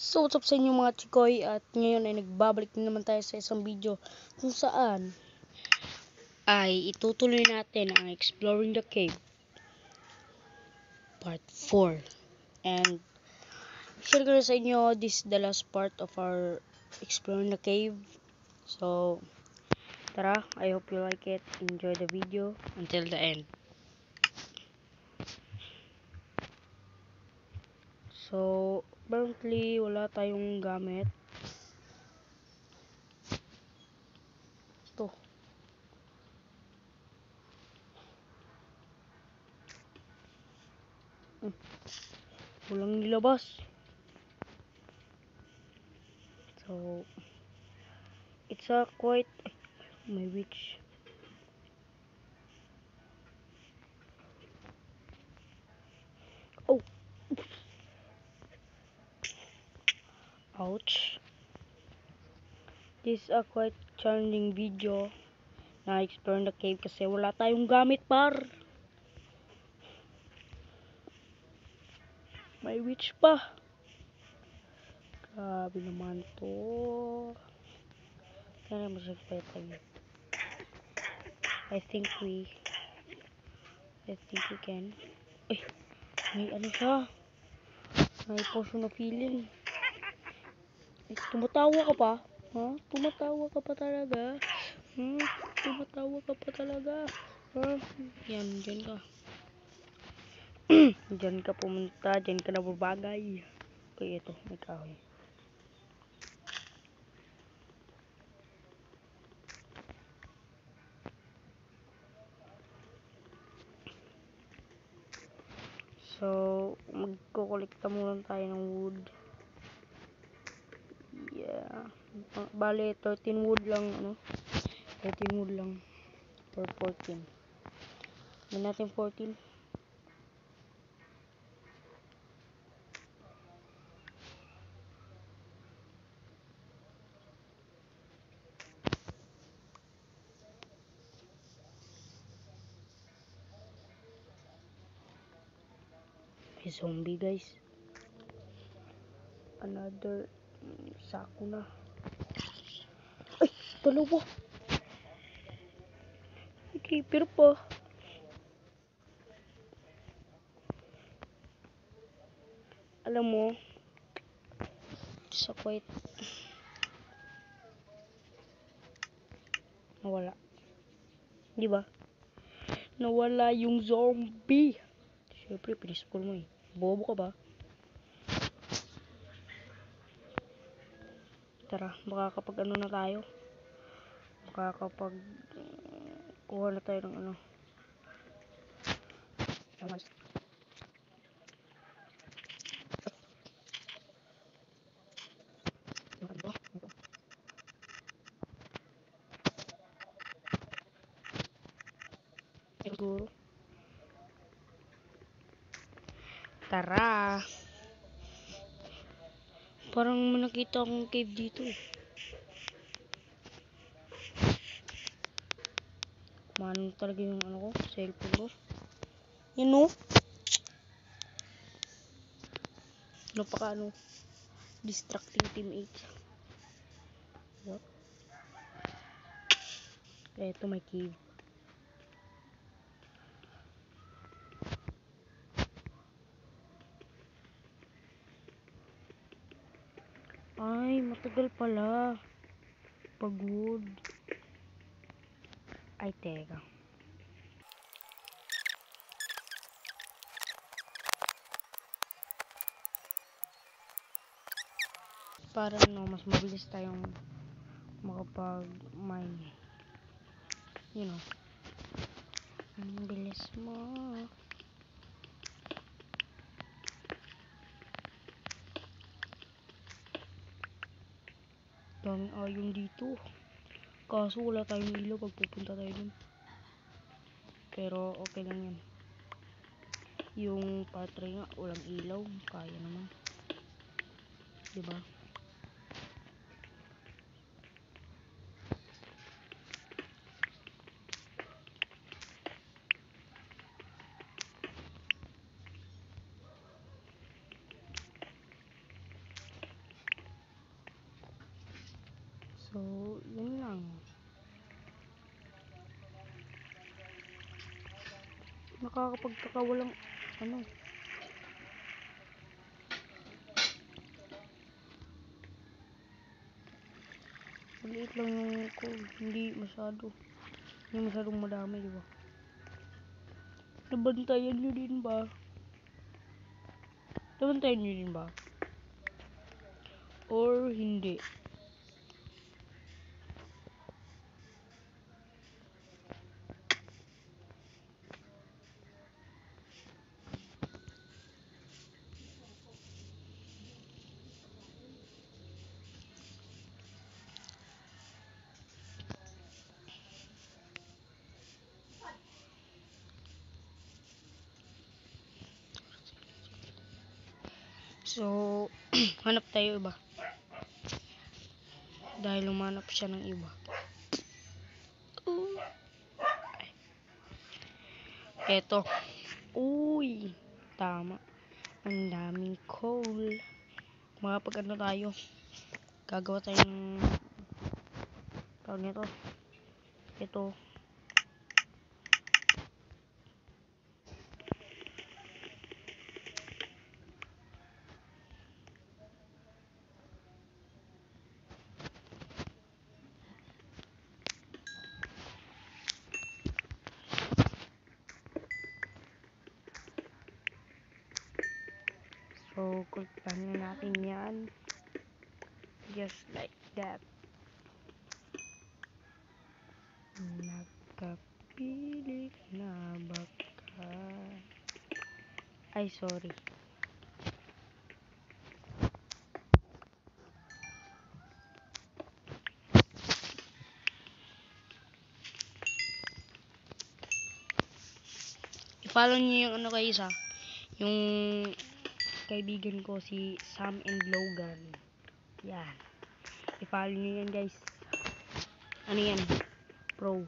So what's up sa inyo mga chikoy, at ngayon ay nagbabalik na naman tayo sa isang video kung saan ay itutuloy natin ang Exploring the Cave Part 4. And share ko na sa inyo, this is the last part of our Exploring the Cave. So tara, I hope you like it, enjoy the video until the end. So apparently wala tayong gamit. Ito. Walang nilabas. So it's a quite my witch. Oh. Ouch. This is a quite challenging video na explore the cave kasi wala tayong gamit par. May witch pa. Grabe naman to. Kaya mo siya tayo. I think we can. Ay, may ano siya. May potion of healing. Tumatawa ka pa? Ha? Tumatawa ka pa talaga? Tumatawa ka pa talaga? Ha? Yan, dyan ka. Dyan ka pumunta, dyan ka nababagay. Okay, ito, may kahoy. So, magkukolekta muna tayo ng wood. Yeah. Bale, 13 wood lang, ano? 13 wood lang. Or 14. May natin 14. May zombie, guys. Another sako na. Ay, dalawa. May creeper pa. Alam mo, sa quite nawala. Di ba? Nawala yung zombie. Siyempre, pinispool mo eh. Bobo ka ba? Tara, makakapag ano na tayo. Makakapag kuha na tayo ng ano. Siguro. Tara. Parang nakita akong cave dito eh. Manong talaga yung ano ko, cellphone ko. Yun no? Napaka ano, distracting teammates. What? Eto may cave. Ay, matagal pala. Pagod. Ay, teka. Para no, mas mabilis tayong makapag-mine. You know. Ang bilis mo. Daming ayong dito. Kaso wala tayong ilaw pag pupunta tayo dun. Pero okay lang yan. Yung patre nga, walang ilaw. Kaya naman. Diba? So, yun lang. Nakakapagtaka, walang ano. Maliit lang yung coal. Hindi masyadong madami, diba? Nabantayan nyo din ba? Or hindi? So, hanap tayo iba. Dahil lumanap siya ng iba. Eto. Uy, tama. Ang daming coal. Makapag ano tayo. Gagawa tayo ng tawag nito. Ito. So, kultahin natin yan. Just like that. Nagkapili na baka. Ay, sorry. I-follow niyo yung ano kay isa. Yung kaibigan ko si Sam and Logan. Yan. I-follow niyo yan, guys. Ano yan? Pro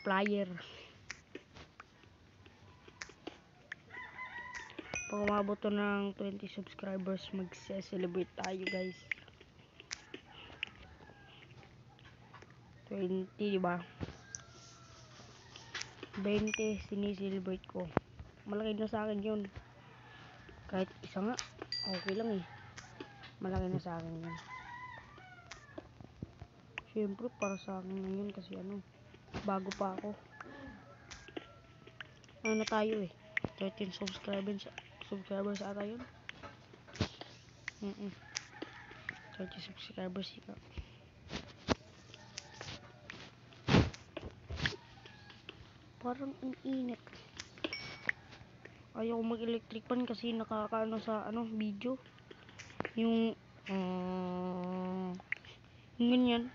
player. Pag umabot to ng 20 subscribers, magse-celebrate tayo, guys. 20, diba? 20 sinicelebrate ko. Malaki na sa akin yun. Kahit isa nga, okay lang eh. Malaki na sa akin yun. Siyempre, para sa akin yun kasi ano, bago pa ako. Ano na tayo eh. 13 subscribers ata yun. 30 subscribers ika. Parang ang init. Ayaw mag-electric pan kasi nakakaano sa ano video. Yung ganyan.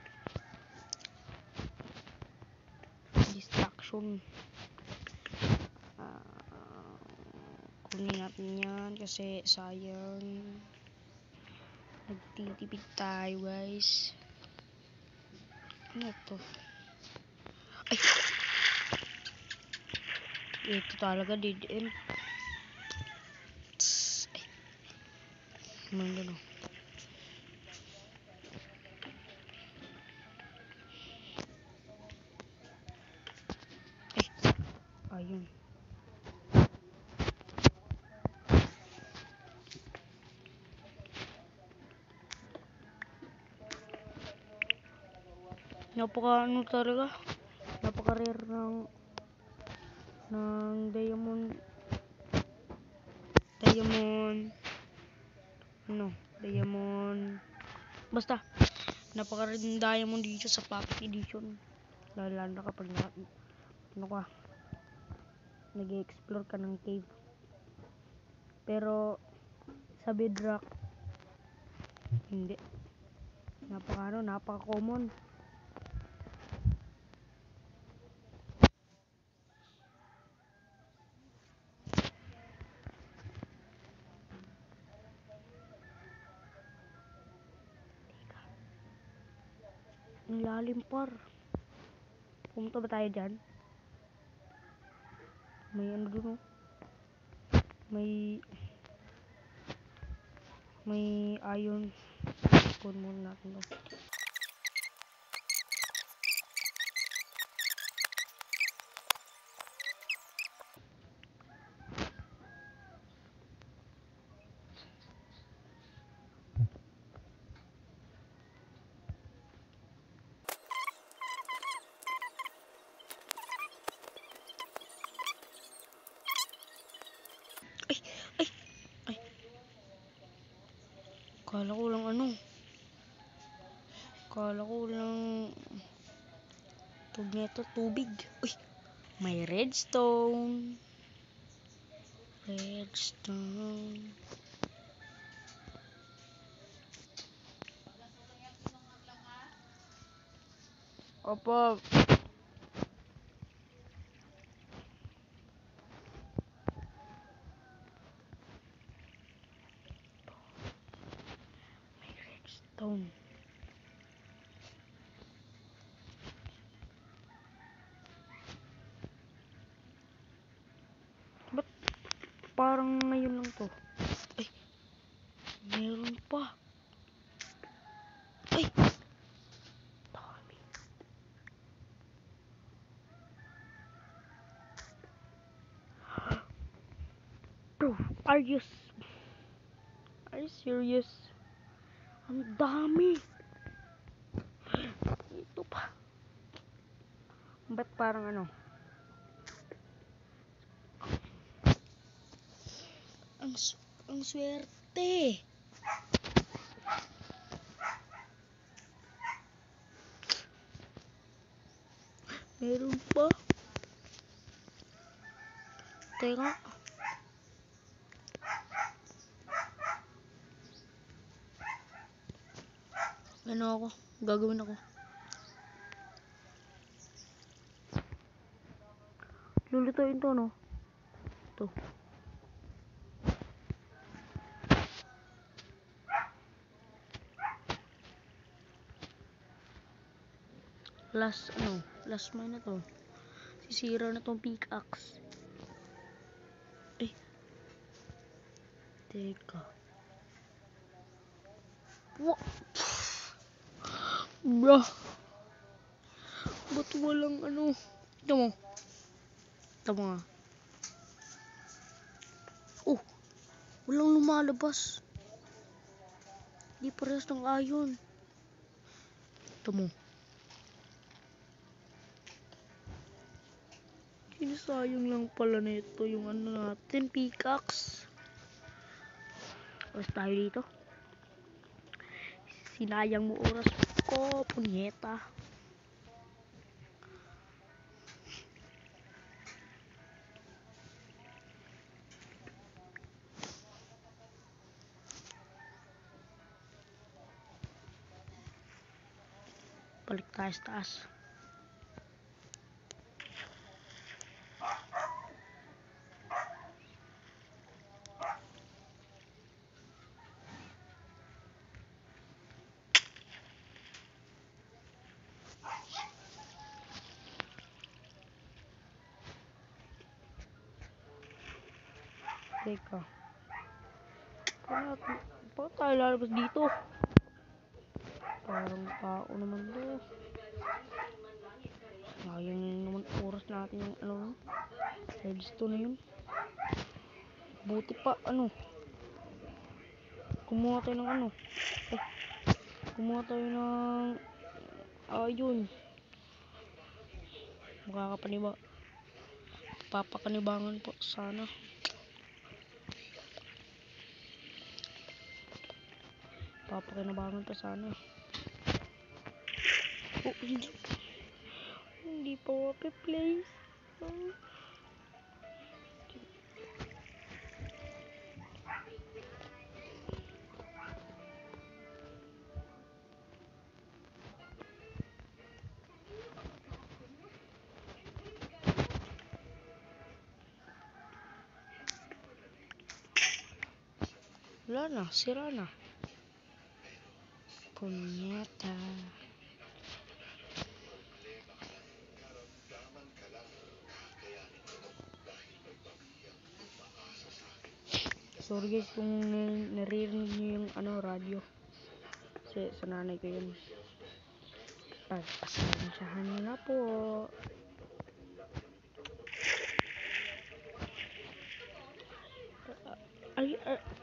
Distraction. Kunin natin yan kasi sayang. Nagtitipid tayo, guys. Ano to? Ay! Ito talaga dead end. Ay. Ano? Ay. Ayun. Napaka talaga. Napaka rare ng diamond basta napaka rare ng diamond dito sa Pocket Edition, lalo na kapag nag-explore ka ng cave. Pero sa bedrock hindi. Napaka common. Ang lalim par. Pumunta ba tayo dyan? May ano dun oh. May iron. Spawn muna natin to. Ay. Kala ko lang tubig. Uy, may redstone. Opo. May redstone. Ba't parang ngayon lang to? Ay, meron pa. Ay, dami. Bro, are you serious? Ang dami. Ito pa. Ba't parang ang swerte. Meron pa. Teka. Gagawin ako. Lulutuin to, no? Ito. Last mine na to. Sisira na tong pickaxe. Teka. What? Bro. Ba't walang Ito mo nga. Oh, walang lumalabas. Di parehas ng ayon. Ito mo. Sinasayang lang pala nito yung natin, pickaxe. Oras tayo dito. Sinayang mo oras ko, punyeta. Balik tayo sa taas. Teka. Bakit tayo lalabas dito? Parang tao naman to. Sayang naman oras natin yung redstone na yun. Buti pa kumuha tayo ng kumuha tayo ng ayun. Papakanibangan po sana. Papakinabangan pa sana. Oh, hindi pa wape-place. Wala na, sira na. Punyeta. Sorry guys kung naririnig nyo yung radyo. Kasi sa nanay ko yun. Pagpasensyahan nyo na po.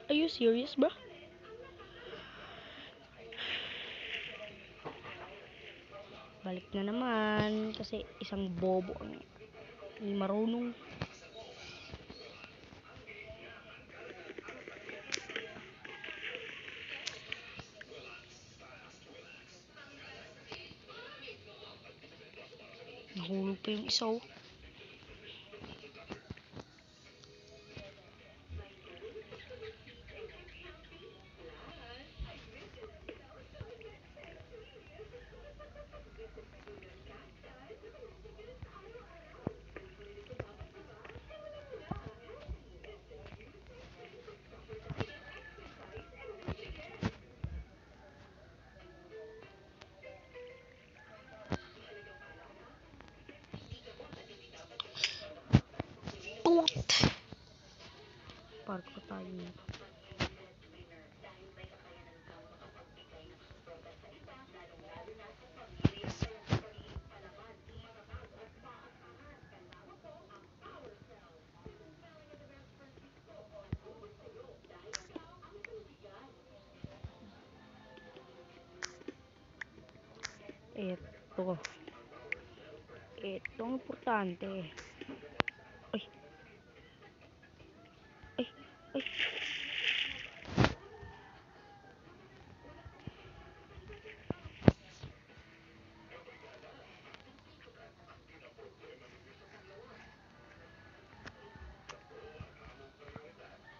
Are you serious ba? Balik na naman kasi isang bobo ang hindi marunong. Nahulog pa yung isa oh. Park ko tayo nito. Ito ang importante. Ay.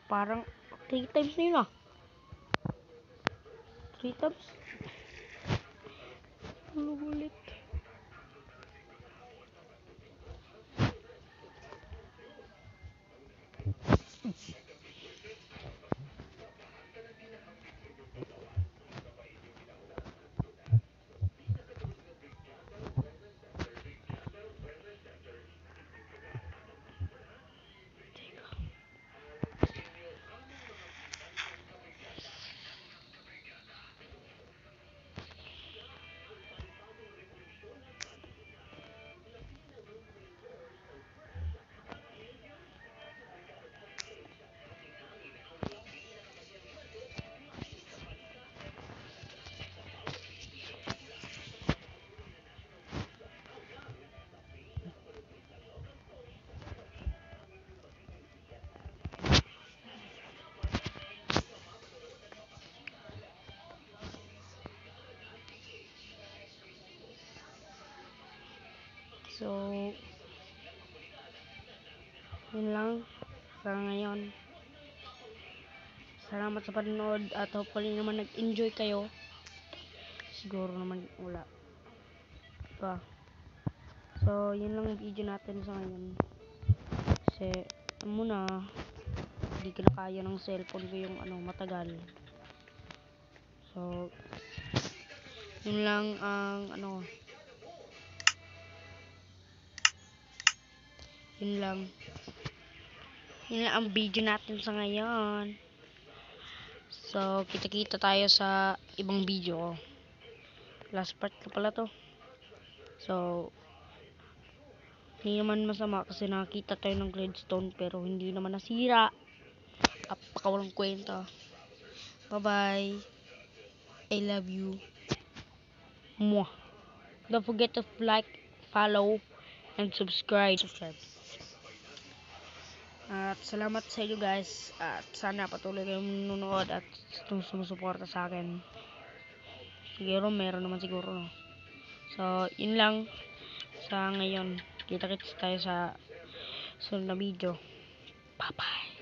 Parang 3 times na yun ah. 3 times. Ulit. So, yun lang sa ngayon. Salamat sa panonood at hopefully naman nag-enjoy kayo. Siguro naman wala pa. So, yun lang video natin sa ngayon. Kasi, muna, hindi ko na kaya ng cellphone ko yung matagal. So, yun lang ang yun lang ang video natin sa ngayon. So, kita-kita tayo sa ibang video. Last part na pala to. So, hindi naman masama kasi nakakita tayo ng gladstone pero hindi naman nasira. Apakawalang kwenta. Bye-bye. I love you. Mwah. Don't forget to like, follow, and subscribe. At salamat sa inyo guys. At sana patuloy kayong nanonood at sumusuporta sa akin. Siguro meron naman siguro no. So yun lang sa ngayon. Kita-kits tayo sa sunod na video. Bye bye.